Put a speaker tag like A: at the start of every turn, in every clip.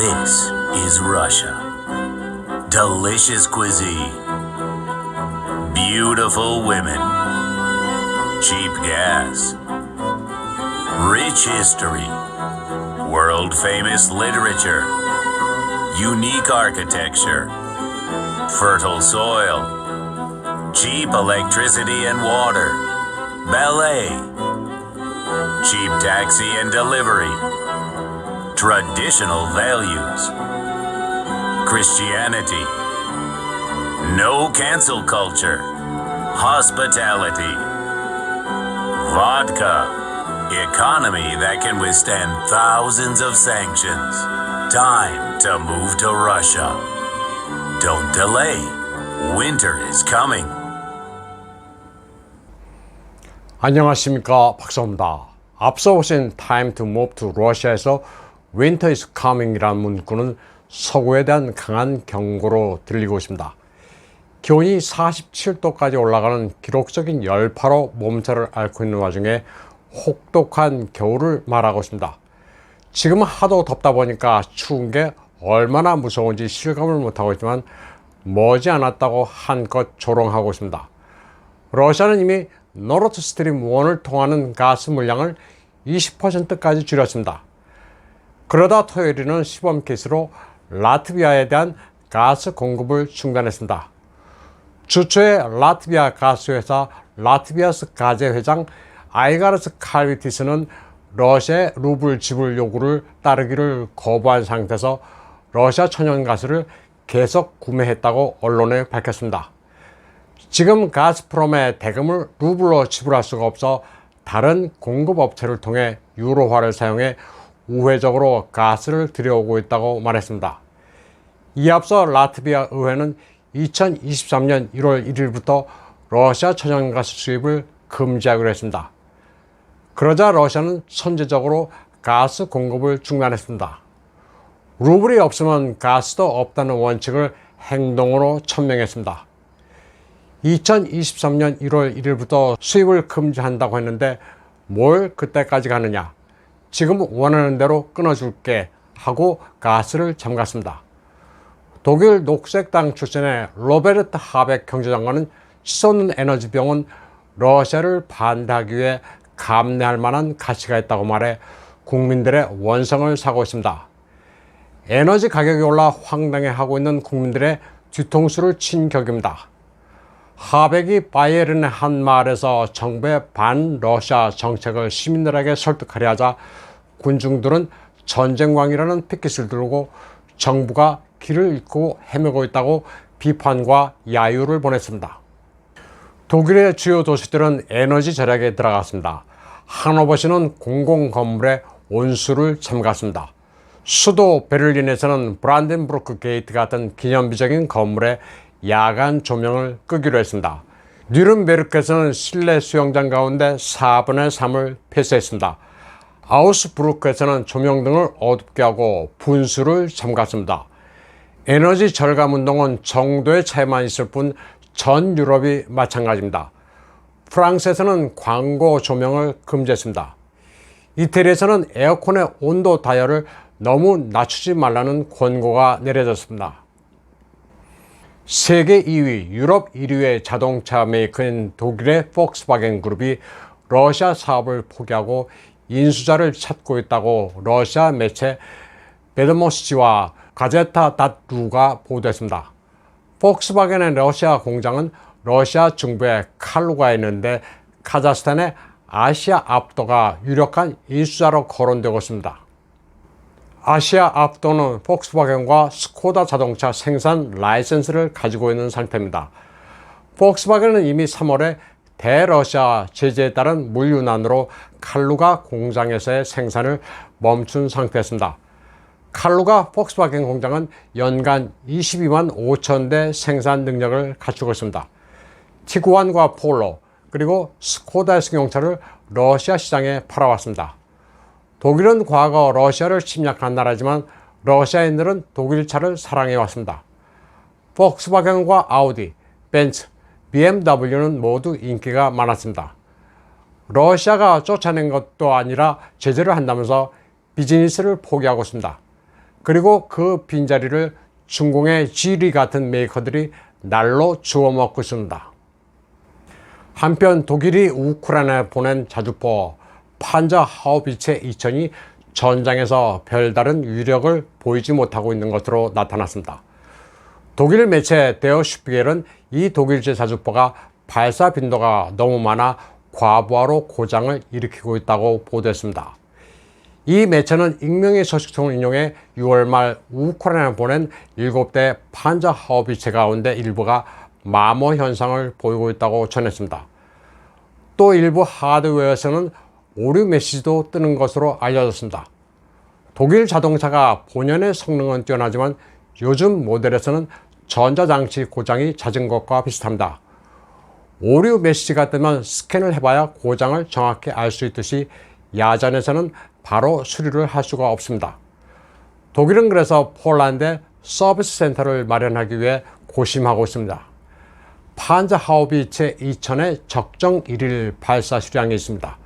A: This is Russia. Delicious cuisine. Beautiful women. Cheap gas. Rich history. World famous literature. Unique architecture. Fertile soil. Cheap electricity and water. Ballet. Cheap taxi and delivery. Traditional values. Christianity. No cancel culture. Hospitality. Vodka. Economy that can withstand thousands of sanctions. Time to move to Russia. Don't delay. Winter is coming.
B: 안녕하십니까, 박사입니다. 앞서 보신 Time to Move to Russia에서 Winter is coming 이라는 문구는 서구에 대한 강한 경고로 들리고 있습니다. 기온이 47도까지 올라가는 기록적인 열파로 몸살을 앓고 있는 와중에 혹독한 겨울을 말하고 있습니다. 지금은 하도 덥다 보니까 추운 게 얼마나 무서운지 실감을 못하고 있지만 머지않았다고 한껏 조롱하고 있습니다. 러시아는 이미 노르드 스트림 1을 통하는 가스 물량을 20%까지 줄였습니다. 그러다 토요일에는 시범 케이스로 라트비아에 대한 가스 공급을 중단했습니다. 주초에 라트비아 가스회사 라트비아스 가제 회장 아이가르스 칼비티스는 러시아의 루블 지불 요구를 따르기를 거부한 상태에서 러시아 천연가스를 계속 구매했다고 언론에 밝혔습니다. 지금 가스프롬의 대금을 루블로 지불할 수가 없어 다른 공급업체를 통해 유로화를 사용해 우회적으로 가스를 들여오고 있다고 말했습니다. 이에 앞서 라트비아 의회는 2023년 1월 1일부터 러시아 천연가스 수입을 금지하기로 했습니다. 그러자 러시아는 선제적으로 가스 공급을 중단했습니다. 루블이 없으면 가스도 없다는 원칙을 행동으로 천명했습니다. 2023년 1월 1일부터 수입을 금지한다고 했는데 뭘 그때까지 가느냐, 지금 원하는 대로 끊어줄게 하고 가스를 잠갔습니다. 독일 녹색당 출신의 로베르트 하벡 경제장관은 치솟는 에너지병은 러시아를 반대하기 위해 감내할 만한 가치가 있다고 말해 국민들의 원성을 사고 있습니다. 에너지 가격이 올라 황당해하고 있는 국민들의 뒤통수를 친 격입니다. 하벡이 바이에른의 한 마을에서 정부의 반러시아 정책을 시민들에게 설득하려 하자 군중들은 전쟁광이라는 피켓을 들고 정부가 길을 잃고 헤매고 있다고 비판과 야유를 보냈습니다. 독일의 주요 도시들은 에너지 절약에 들어갔습니다. 하노버시는 공공건물에 온수를 잠갔습니다. 수도 베를린에서는 브란덴부르크 게이트 같은 기념비적인 건물에 야간 조명을 끄기로 했습니다. 뉘른베르크에서는 실내 수영장 가운데 4분의 3을 폐쇄했습니다. 아우스부르크에서는 조명등을 어둡게 하고 분수를 잠갔습니다. 에너지 절감 운동은 정도의 차이만 있을 뿐 전 유럽이 마찬가지입니다. 프랑스에서는 광고 조명을 금지했습니다. 이태리에서는 에어컨의 온도 다이얼을 너무 낮추지 말라는 권고가 내려졌습니다. 세계 2위, 유럽 1위의 자동차 메이커인 독일의 폭스바겐 그룹이 러시아 사업을 포기하고 인수자를 찾고 있다고 러시아 매체 베드모스치와 가제타.루가 보도했습니다. 폭스바겐의 러시아 공장은 러시아 중부의 칼루가에 있는데 카자흐스탄의 아시아 압도가 유력한 인수자로 거론되고 있습니다. 아시아 압도는 폭스바겐과 스코다 자동차 생산 라이센스를 가지고 있는 상태입니다. 폭스바겐은 이미 3월에 대러시아 제재에 따른 물류난으로 칼루가 공장에서의 생산을 멈춘 상태였습니다. 칼루가 폭스바겐 공장은 연간 22만 5천 대 생산 능력을 갖추고 있습니다. 티구안과 폴로 그리고 스코다의 승용차를 러시아 시장에 팔아왔습니다. 독일은 과거 러시아를 침략한 나라지만 러시아인들은 독일 차를 사랑해왔습니다. 폭스바겐과 아우디, 벤츠, BMW는 모두 인기가 많았습니다. 러시아가 쫓아낸 것도 아니라 제재를 한다면서 비즈니스를 포기하고 있습니다. 그리고 그 빈자리를 중공의 지리 같은 메이커들이 날로 주워먹고 있습니다. 한편 독일이 우크라이나에 보낸 자주포 판저 하우비체 2000이 전장에서 별다른 위력을 보이지 못하고 있는 것으로 나타났습니다. 독일 매체 데어 슈피겔은 이 독일제 자주포가 발사 빈도가 너무 많아 과부하로 고장을 일으키고 있다고 보도했습니다. 이 매체는 익명의 소식통을 인용해 6월 말 우크라이나에 보낸 7대 판저 하우비체 가운데 일부가 마모 현상을 보이고 있다고 전했습니다. 또 일부 하드웨어에서는 오류 메시지도 뜨는 것으로 알려졌습니다. 독일 자동차가 본연의 성능은 뛰어나지만 요즘 모델에서는 전자장치 고장이 잦은 것과 비슷합니다. 오류 메시지가 뜨면 스캔을 해봐야 고장을 정확히 알 수 있듯이 야전에서는 바로 수리를 할 수가 없습니다. 독일은 그래서 폴란드에 서비스 센터를 마련하기 위해 고심하고 있습니다. 판저 하우비체 2000의 적정 1일 발사 수량이 있습니다.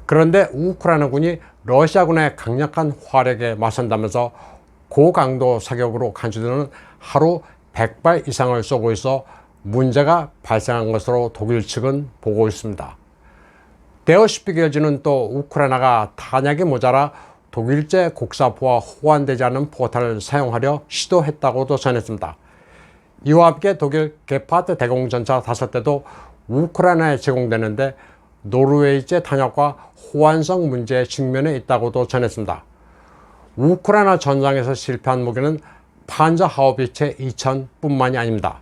B: 그런데 우크라이나군이 러시아군의 강력한 화력에 맞선다면서 고강도 사격으로 간주되는 하루 100발 이상을 쏘고 있어 문제가 발생한 것으로 독일 측은 보고 있습니다. 데어 슈피겔지는 또 우크라이나가 탄약이 모자라 독일제 곡사포와 호환되지 않은 포탄을 사용하려 시도했다고도 전했습니다. 이와 함께 독일 게파트 대공전차 5대도 우크라이나에 제공되는데 노르웨이제 탄약과 호환성 문제에 직면해 있다고도 전했습니다. 우크라이나 전장에서 실패한 무기는 판저 하우비체 2000뿐만이 아닙니다.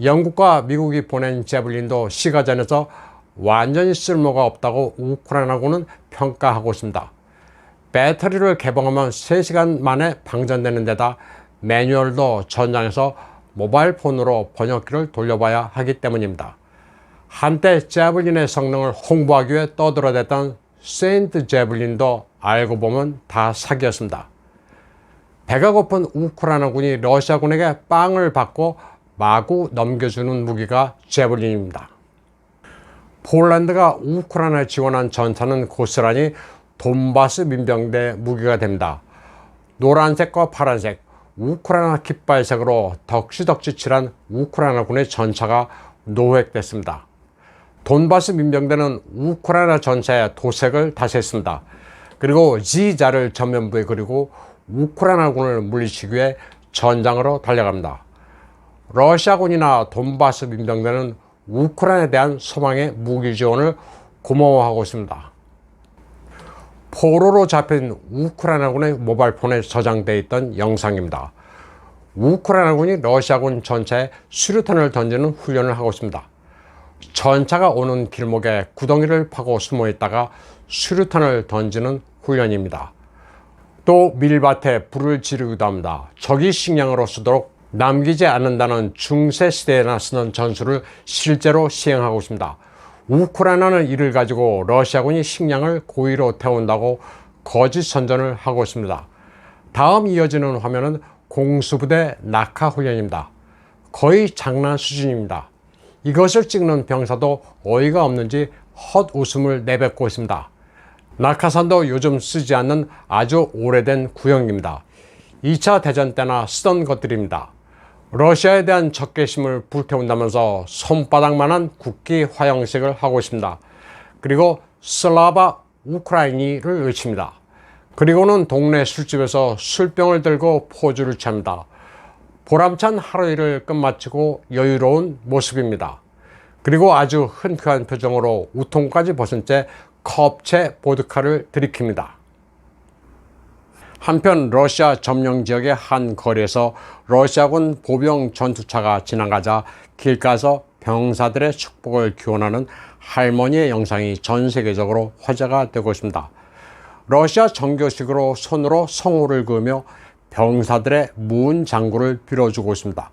B: 영국과 미국이 보낸 제블린도 시가전에서 완전히 쓸모가 없다고 우크라이나군은 평가하고 있습니다. 배터리를 개봉하면 3시간 만에 방전되는 데다 매뉴얼도 전장에서 모바일 폰으로 번역기를 돌려봐야 하기 때문입니다. 한때 제블린의 성능을 홍보하기 위해 떠들어댔던 세인트 제블린도 알고 보면 다 사기였습니다. 배가 고픈 우크라이나군이 러시아군에게 빵을 받고 마구 넘겨주는 무기가 제블린입니다. 폴란드가 우크라이나에 지원한 전차는 고스란히 돈바스 민병대 무기가 됩니다. 노란색과 파란색, 우크라이나 깃발색으로 덕지덕지 칠한 우크라이나군의 전차가 노획됐습니다. 돈바스 민병대는 우크라이나 전차의 도색을 다시 했습니다. 그리고 G자를 전면부에 그리고 우크라이나군을 물리치기 위해 전장으로 달려갑니다. 러시아군이나 돈바스 민병대는 우크라이나에 대한 소망의 무기 지원을 고마워하고 있습니다. 포로로 잡힌 우크라이나군의 모바일폰에 저장되어 있던 영상입니다. 우크라이나군이 러시아군 전차에 수류탄을 던지는 훈련을 하고 있습니다. 전차가 오는 길목에 구덩이를 파고 숨어 있다가 수류탄을 던지는 훈련입니다. 또 밀밭에 불을 지르기도 합니다. 적이 식량으로 쓰도록 남기지 않는다는 중세 시대에나 쓰는 전술을 실제로 시행하고 있습니다. 우크라이나는 이를 가지고 러시아군이 식량을 고의로 태운다고 거짓 선전을 하고 있습니다. 다음 이어지는 화면은 공수부대 낙하 훈련입니다. 거의 장난 수준입니다. 이것을 찍는 병사도 어이가 없는지 헛웃음을 내뱉고 있습니다. 낙하산도 요즘 쓰지 않는 아주 오래된 구형입니다. 2차 대전 때나 쓰던 것들입니다. 러시아에 대한 적개심을 불태운다면서 손바닥만한 국기 화형식을 하고 있습니다. 그리고 슬라바 우크라이니를 외칩니다. 그리고는 동네 술집에서 술병을 들고 포즈를 취합니다. 보람찬 하루 일을 끝마치고 여유로운 모습입니다. 그리고 아주 흔쾌한 표정으로 우통까지 벗은 채 컵채 보드카를 들이킵니다. 한편 러시아 점령 지역의 한 거리에서 러시아군 보병 전투차가 지나가자 길가에서 병사들의 축복을 기원하는 할머니의 영상이 전 세계적으로 화제가 되고 있습니다. 러시아 정교식으로 손으로 성호를 그으며 병사들의 무은 장구를 빌어주고 있습니다.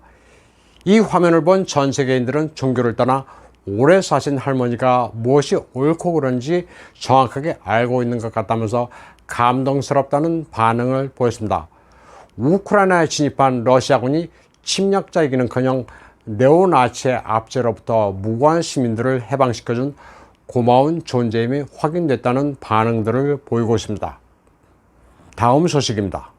B: 이 화면을 본 전 세계인들은 종교를 떠나 오래 사신 할머니가 무엇이 옳고 그른지 정확하게 알고 있는 것 같다면서 감동스럽다는 반응을 보였습니다. 우크라이나에 진입한 러시아군이 침략자이기는커녕 네오나치의 압제로부터 무고한 시민들을 해방시켜준 고마운 존재임이 확인됐다는 반응들을 보이고 있습니다. 다음 소식입니다.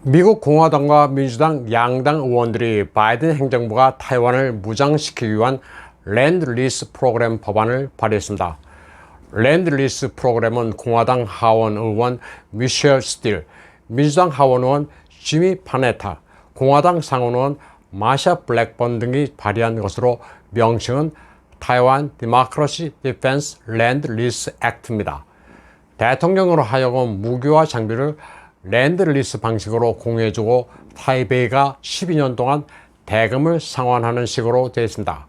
B: 미국 공화당과 민주당 양당 의원들이 바이든 행정부가 타이완을 무장시키기 위한 랜드-리스 프로그램 법안을 발의했습니다. 랜드-리스 프로그램은 공화당 하원 의원 미셸 스틸, 민주당 하원 의원 지미 파네타, 공화당 상원 의원 마샤 블랙번 등이 발의한 것으로 명칭은 타이완 디모크라시 디펜스 랜드 리스 액트입니다. 대통령으로 하여금 무기와 장비를 랜드 리스 방식으로 공유해주고 타이베이가 12년 동안 대금을 상환하는 식으로 되어 있습니다.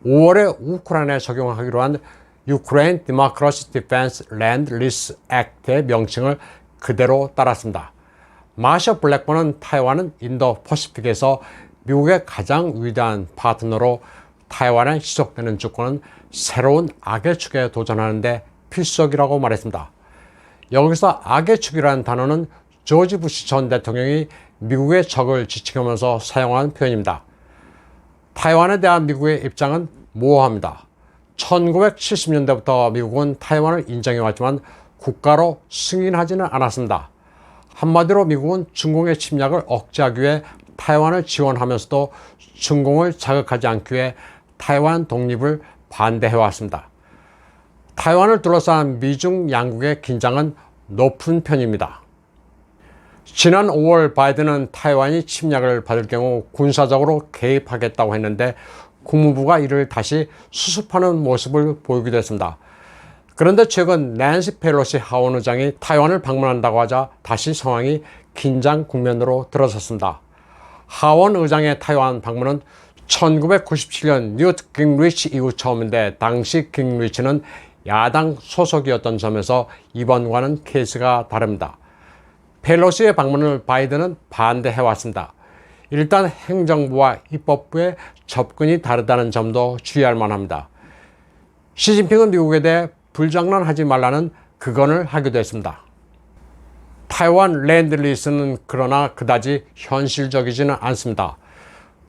B: 5월에 우크라이나에 적용하기로 한 유크레인 디모크라시 디펜스 랜드 리스 액트의 명칭을 그대로 따랐습니다. 마샤 블랙번은 타이완은 인도 퍼시픽에서 미국의 가장 위대한 파트너로 타이완에 지속되는 주권은 새로운 악의 축에 도전하는 데 필수적이라고 말했습니다. 여기서 악의 축이라는 단어는 조지 부시 전 대통령이 미국의 적을 지칭하면서 사용한 표현입니다. 타이완에 대한 미국의 입장은 모호합니다. 1970년대부터 미국은 타이완을 인정해왔지만 국가로 승인하지는 않았습니다. 한마디로 미국은 중공의 침략을 억제하기 위해 타이완을 지원하면서도 중공을 자극하지 않기 위해 타이완 독립을 반대해왔습니다. 타이완을 둘러싼 미중 양국의 긴장은 높은 편입니다. 지난 5월 바이든은 타이완이 침략을 받을 경우 군사적으로 개입하겠다고 했는데 국무부가 이를 다시 수습하는 모습을 보이기도 했습니다. 그런데 최근 낸시 펠로시 하원 의장이 타이완을 방문한다고 하자 다시 상황이 긴장 국면으로 들어섰습니다. 하원 의장의 타이완 방문은 1997년 뉴트 깅리치 이후 처음인데 당시 깅리치는 야당 소속이었던 점에서 이번과는 케이스가 다릅니다. 펠로시의 방문을 바이든은 반대해왔습니다. 일단 행정부와 입법부의 접근이 다르다는 점도 주의할 만합니다. 시진핑은 미국에 대해 불장난하지 말라는 극언을 하기도 했습니다. 타이완 랜드리스는 그러나 그다지 현실적이지는 않습니다.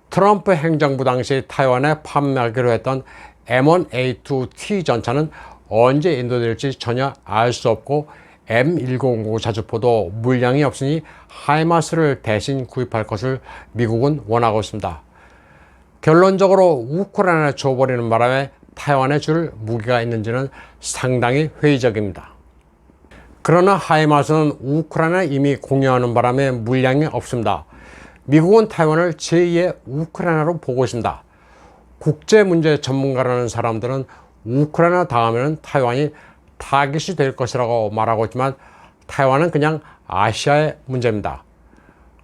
B: 트럼프 행정부 당시 타이완에 판매하기로 했던 M1A2T 전차는 언제 인도될지 전혀 알 수 없고 M109 자주포도 물량이 없으니 하이마스를 대신 구입할 것을 미국은 원하고 있습니다. 결론적으로 우크라이나에 줘버리는 바람에 타이완에 줄 무기가 있는지는 상당히 회의적입니다. 그러나 하이마스는 우크라이나에 이미 공유하는 바람에 물량이 없습니다. 미국은 타이완을 제2의 우크라이나로 보고 있습니다. 국제문제 전문가라는 사람들은 우크라이나 다음에는 타이완이 타깃이 될 것이라고 말하고 있지만 타이완은 그냥 아시아의 문제입니다.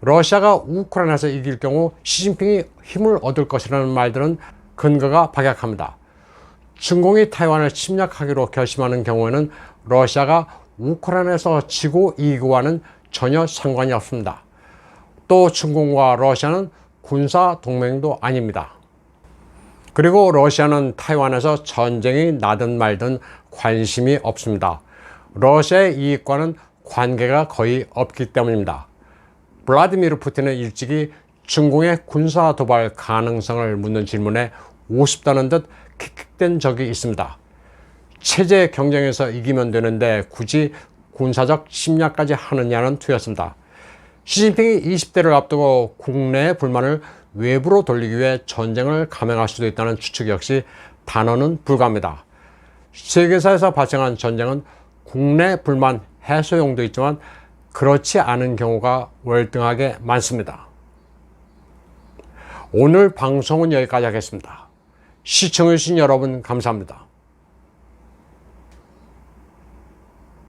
B: 러시아가 우크라이나에서 이길 경우 시진핑이 힘을 얻을 것이라는 말들은 근거가 박약합니다. 중공이 타이완을 침략하기로 결심하는 경우에는 러시아가 우크라이나에서 지고 이기고와는 전혀 상관이 없습니다. 또 중공과 러시아는 군사 동맹도 아닙니다. 그리고 러시아는 타이완에서 전쟁이 나든 말든 관심이 없습니다. 러시아의 이익과는 관계가 거의 없기 때문입니다. 블라디미르 푸틴은 일찍이 중공의 군사 도발 가능성을 묻는 질문에 우습다는 듯 킥킥댄 적이 있습니다. 체제 경쟁에서 이기면 되는데 굳이 군사적 침략까지 하느냐는 투였습니다. 시진핑이 20대를 앞두고 국내의 불만을 외부로 돌리기 위해 전쟁을 감행할 수도 있다는 추측 역시 단언은 불가합니다. 세계사에서 발생한 전쟁은 국내 불만 해소용도 있지만 그렇지 않은 경우가 월등하게 많습니다. 오늘 방송은 여기까지 하겠습니다. 시청해주신 여러분 감사합니다.